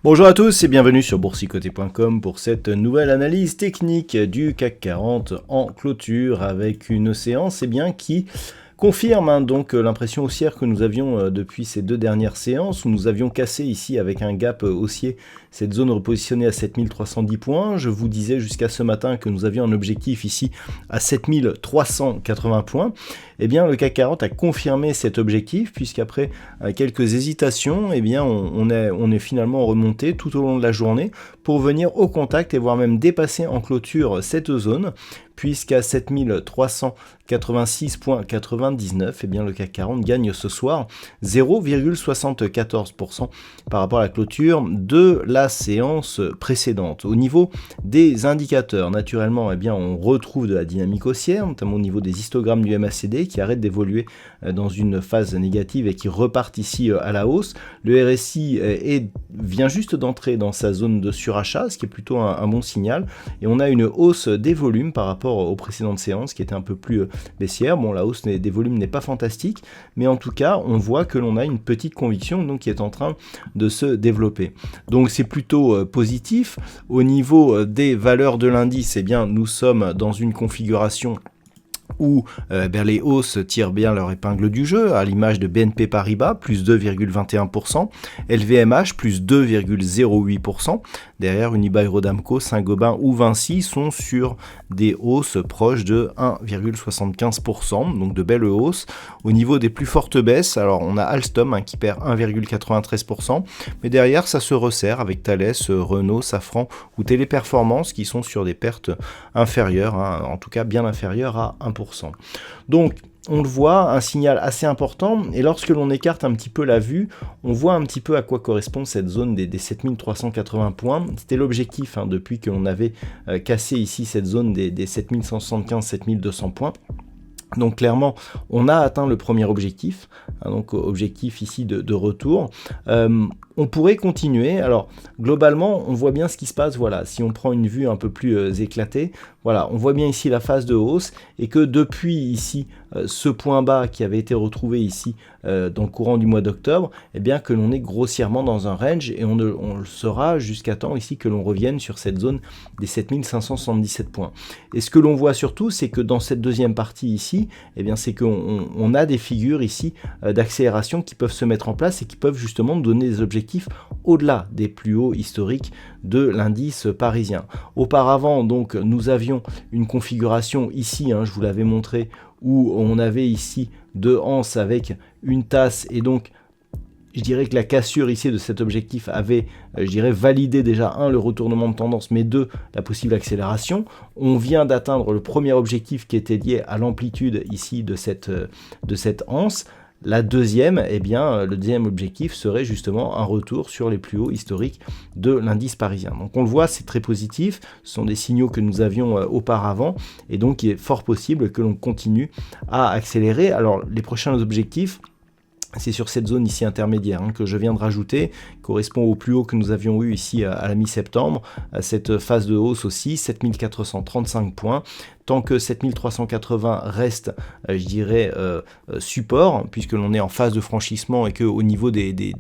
Bonjour à tous et bienvenue sur boursicoté.com pour cette nouvelle analyse technique du CAC 40 en clôture avec une séance qui confirme donc l'impression haussière que nous avions depuis ces deux dernières séances où nous avions cassé ici avec un gap haussier cette zone repositionnée à 7310 points. Je vous disais jusqu'à ce matin que nous avions un objectif ici à 7380 points. Eh bien, le CAC 40 a confirmé cet objectif puisqu'après quelques hésitations, on est finalement remonté tout au long de la journée pour venir au contact et voire même dépasser en clôture cette zone puisqu'à 7386,99, le CAC 40 gagne ce soir 0,74% par rapport à la clôture de la séance précédente. Au niveau des indicateurs, naturellement, on retrouve de la dynamique haussière, notamment au niveau des histogrammes du MACD qui arrêtent d'évoluer dans une phase négative et qui repartent ici à la hausse. Le RSI vient juste d'entrer dans sa zone de surachat, ce qui est plutôt un bon signal. Et on a une hausse des volumes par rapport aux précédentes séances qui étaient un peu plus baissières. Bon, la hausse des volumes n'est pas fantastique, mais en tout cas, on voit que l'on a une petite conviction donc, qui est en train de se développer. Donc c'est plutôt positif. Au niveau des valeurs de l'indice, nous sommes dans une configuration où les hausses tirent bien leur épingle du jeu, à l'image de BNP Paribas, plus 2,21%, LVMH, plus 2,08%, derrière Unibail-Rodamco, Saint-Gobain ou Vinci sont sur des hausses proches de 1,75%, donc de belles hausses. Au niveau des plus fortes baisses, alors on a Alstom qui perd 1,93%, mais derrière ça se resserre avec Thales, Renault, Safran ou Téléperformance qui sont sur des pertes inférieures, en tout cas bien inférieures à 1%. Donc on le voit, un signal assez important, et lorsque l'on écarte un petit peu la vue, on voit un petit peu à quoi correspond cette zone des 7380 points. C'était l'objectif depuis que l'on avait cassé ici cette zone des 7175-7200 points. Donc clairement, on a atteint le premier objectif, donc objectif ici de retour. On pourrait continuer. Alors globalement, on voit bien ce qui se passe. Voilà, si on prend une vue un peu plus éclatée, voilà, on voit bien ici la phase de hausse et que depuis ici ce point bas qui avait été retrouvé ici dans le courant du mois d'octobre, que l'on est grossièrement dans un range et on le sera jusqu'à temps ici que l'on revienne sur cette zone des 7577 points. Et ce que l'on voit surtout, c'est que dans cette deuxième partie ici, c'est qu'on a des figures ici d'accélération qui peuvent se mettre en place et qui peuvent justement donner des objectifs au-delà des plus hauts historiques de l'indice parisien. Auparavant, donc, nous avions une configuration ici, je vous l'avais montré, où on avait ici deux anses avec une tasse et donc je dirais que la cassure ici de cet objectif avait, validé déjà le retournement de tendance, mais deux, la possible accélération. On vient d'atteindre le premier objectif qui était lié à l'amplitude ici de cette anse. La deuxième, le deuxième objectif serait justement un retour sur les plus hauts historiques de l'indice parisien. Donc on le voit, c'est très positif, ce sont des signaux que nous avions auparavant, et donc il est fort possible que l'on continue à accélérer. Alors les prochains objectifs, c'est sur cette zone ici intermédiaire que je viens de rajouter, correspond au plus haut que nous avions eu ici à la mi-septembre, à cette phase de hausse aussi, 7435 points. Tant que 7380 reste, support, puisque l'on est en phase de franchissement et qu'au niveau des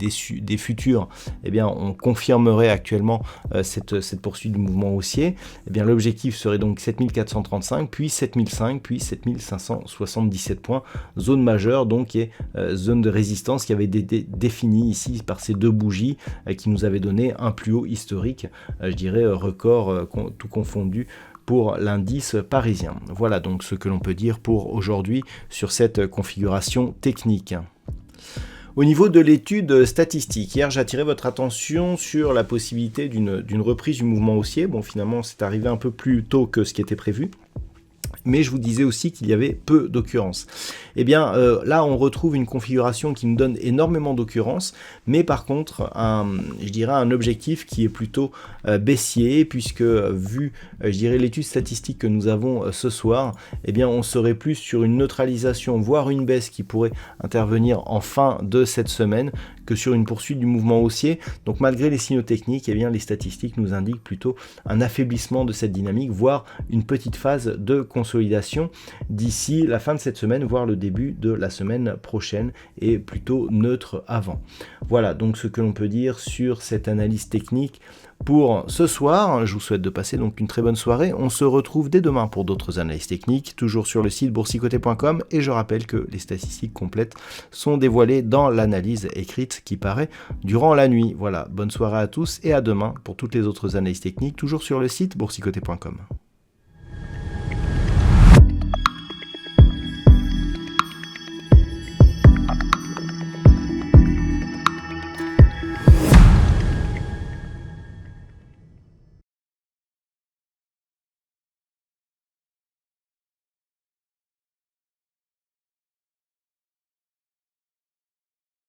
futurs, on confirmerait actuellement cette poursuite du mouvement haussier, l'objectif serait donc 7435, puis 7005, puis 7577 points, zone majeure, donc qui est zone de résistance qui avait été définie ici par ces deux bougies qui nous avaient donné un plus haut historique, record tout confondu, pour l'indice parisien. Voilà donc ce que l'on peut dire pour aujourd'hui sur cette configuration technique. Au niveau de l'étude statistique, hier j'ai attiré votre attention sur la possibilité d'une reprise du mouvement haussier. Bon, finalement c'est arrivé un peu plus tôt que ce qui était prévu, mais je vous disais aussi qu'il y avait peu d'occurrences. eh bien là on retrouve une configuration qui nous donne énormément d'occurrences, mais par contre je dirais un objectif qui est plutôt baissier, puisque vu je dirais l'étude statistique que nous avons ce soir, eh bien on serait plus sur une neutralisation, voire une baisse qui pourrait intervenir en fin de cette semaine, que sur une poursuite du mouvement haussier. Donc malgré les signaux techniques, eh bien les statistiques nous indiquent plutôt un affaiblissement de cette dynamique, voire une petite phase de consolidation d'ici la fin de cette semaine, voire le début de la semaine prochaine, et plutôt neutre avant. Voilà donc ce que l'on peut dire sur cette analyse technique pour ce soir. Je vous souhaite de passer donc une très bonne soirée. On se retrouve dès demain pour d'autres analyses techniques, toujours sur le site boursicoté.com, et je rappelle que les statistiques complètes sont dévoilées dans l'analyse écrite qui paraît durant la nuit. Voilà, bonne soirée à tous et à demain pour toutes les autres analyses techniques, toujours sur le site boursicoté.com.